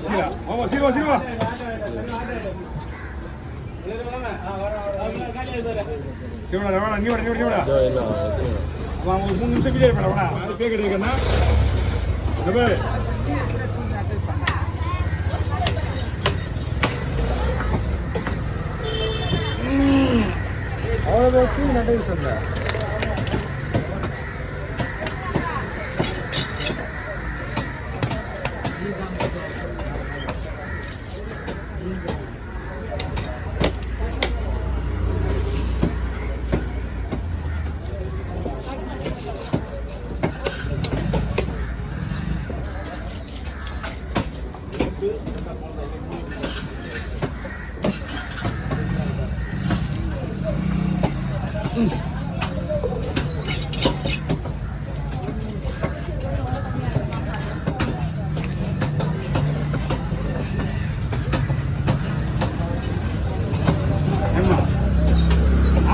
சீரா ஆமா சீரா சீரா கேவடா வேணா நீ வாடா அவன் ஒரு 3 நிமிஷம் வீடியோ பண்ண வேணா அது கேக் எடுக்கறனா டபே அவ்வளவு வச்சு நடந்து சொல்றேன்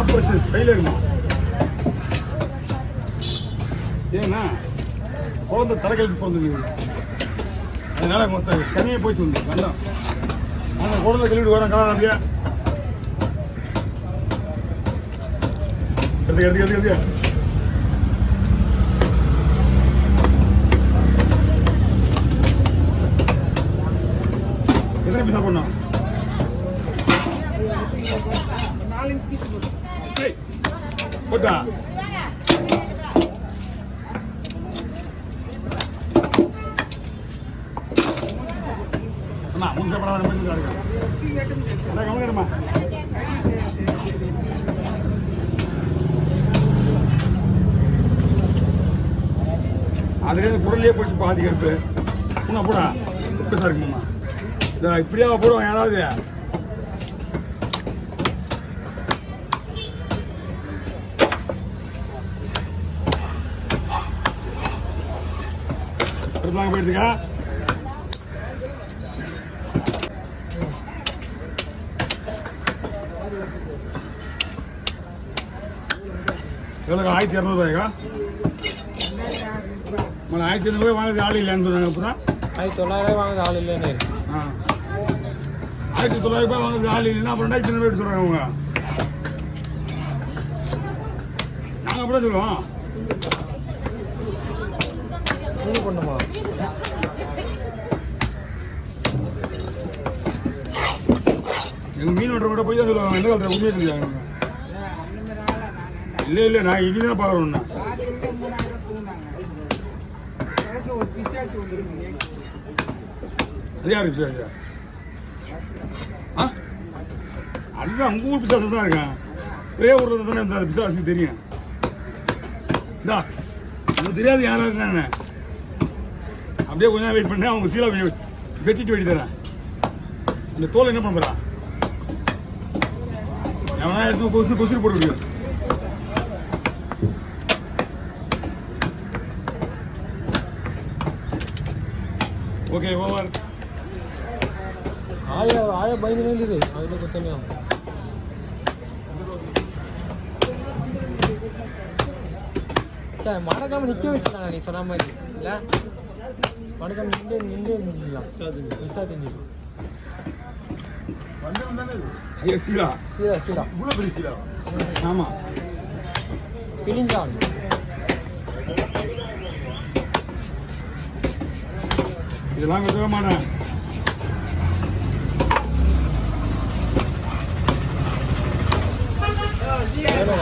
ஆபரேஷன் ஃபெயிலியர்மா ஏன்னா குழந்தை தலைகளுக்கு பிறந்தது அதனால மொத்த சனியை போயிட்டு வந்து வந்தோம் அந்த குழந்தை கழிவிட்டு வரேன் காலம் அப்படியா எடுத்து எத்தனை பீஸா பண்ணோம் போட்டா அண்ணா முன்ன படம் கவனிக்கிறமா அதுலேருந்து குடல்லையே போச்சு பாதிக்கிறது உன்னா போடா பெருசாக இருக்குமாம்மா இதை இப்படியா போடுவாங்க யாராவது போயிடுதுக்கா எவ்வளோக்கா 1200 மேலே 1200 வாங்குறது ஆள் இல்லைன்னு சொன்னாங்க அப்புறம் 1900 வாங்குறது ஆள் இல்லைன்னு 1900 வாங்குறது ஆள் இல்லைன்னா அப்புறம் 2500 சொல்கிறாங்க அவங்க நாங்கள் அப்படியே சொல்லுவோம் பண்ணுமா எங்கள் மீன் வெட்டுற கூட போய் தான் சொல்லுவாங்க எந்த காலத்தில் உண்மையை தெரிஞ்சாங்க இல்லை நான் இனி தான் பார்க்கணும்ண்ணா அது யாரு பிசாசா அதுதான் உங்கள் ஊர் பிசாசு தான் இருக்கேன் ஒரே ஊரில் தானே இந்த பிசாசுக்கு தெரியும் இந்தா எனக்கு தெரியாது யாராக இருக்காங்க அப்படியே கொஞ்சம் வெயிட் பண்ணேன் அவங்க சீலா வெட்டிட்டு வெட்டி தரேன் இந்த தோல் என்ன பண்ணுறா எவனா எடுத்து கொசுறு போட்டு விடு ஓகே ஓவர் ஆய பயந்து நின்றுது அதில் கொத்தனையும் மடக்காம நிற்க வச்சுக்கலாம் நீ சொன்ன மாதிரி இல்லை மடக்காம நின்று இருந்துக்கலாம் மிஸ்ஸா தெரிஞ்சு சீலா ஆமாம் பிரிஞ்சான் இதெல்லாம் கொஞ்சம் மாட்டேன்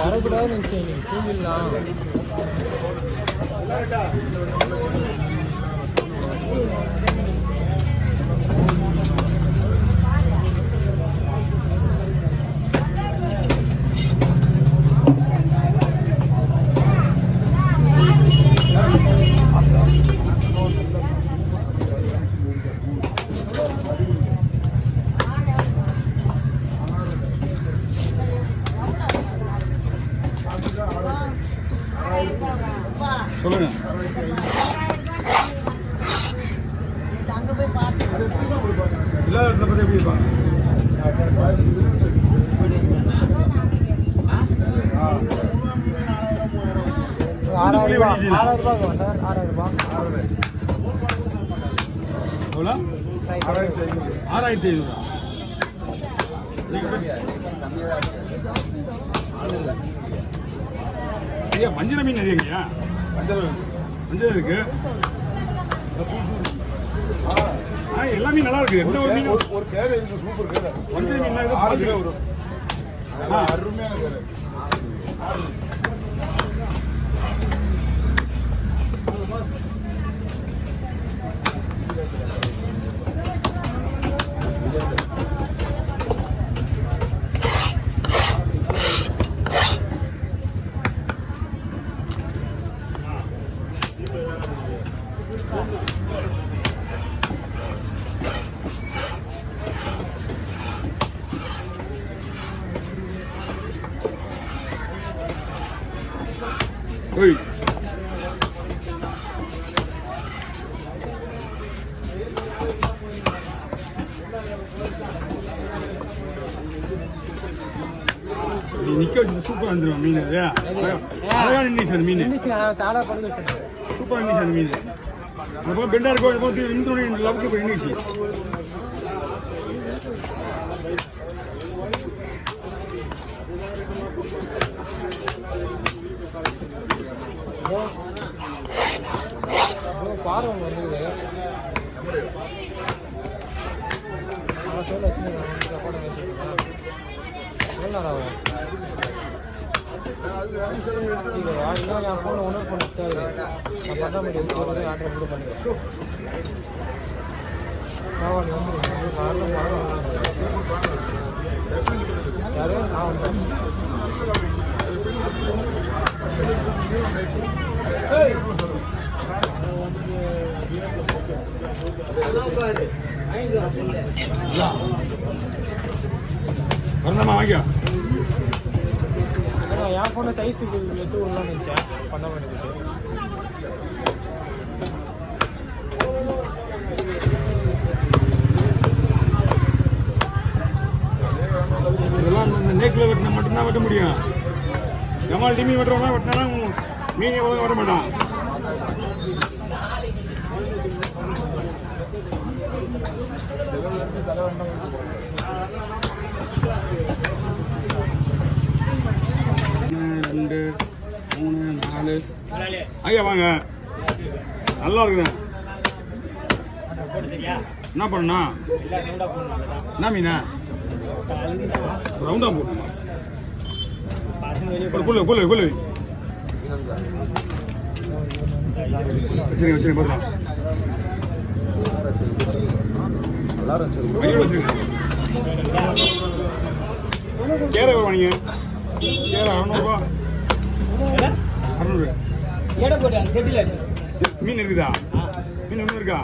வரக்கூடாதுன்னு நினச்சேன் தூங்கிடலாம் சொல்லுங்க. இல்லாத இடத்துல பற்றி எப்படி இருப்பாங்க? எவ்வளோ? 6500. ஐயா வஞ்சிர மீன் நிறையங்கய்யா. வஞ்சரம் இருக்கு. எல்லாமே நல்லா இருக்கு. எந்த ஒரு மீன் ஒரு கேரை இருக்கு, சூப்பர் கேரை. வஞ்சர மீன் வரும். அருமையான கேரை. ஓய் நீ நிக்க வச்சு சூப்பரா வந்துடும் மீன். அழகா நின்றுச்சு அந்த மீன். தாடா பண்ணி வச்சிருக்கேன். சூப்பரா நின்றுச்சு அந்த மீன். அதுபோல் பெண்டா இருக்கும். அதுபோல் நின்று லவுக்கு போய் நின்றுச்சு. பாரு வந்து என் ஃபோனை உணர்வு பண்ண தேவை. நான் பண்ண முடியும். ஆர்டர் கூட பண்ணிடுவேன். நான் வந்துடுவேன். யாரு நான் வந்தேன். வரணுமா வாங்கியா? என் ஃபோனை சைஸ் எடுத்து விடலாம்னு நினச்சேன். பண்ண வேண்டியது இதெல்லாம் இந்த நேக்கில் வெட்டினா மட்டும்தான் வெட்ட முடியும். ஜமால் டிமி வெட்டுறவங்க வெட்டினா மீன் எவ்வளோ வர மாட்டான். ரெண்டு மூணு நாலு ஐயா வாங்க. நல்லா இருக்குண்ணே. என்ன பண்ணா? என்ன மீனா? ரவுண்டா போட்டுமா? கொள்ளு சரி வச்சுருங்க பார்க்கலாம். கேரை வாங்கிங்க. கேரை 600 600. மீன் இருக்குதா? மீன் ஒன்றும் இருக்கா?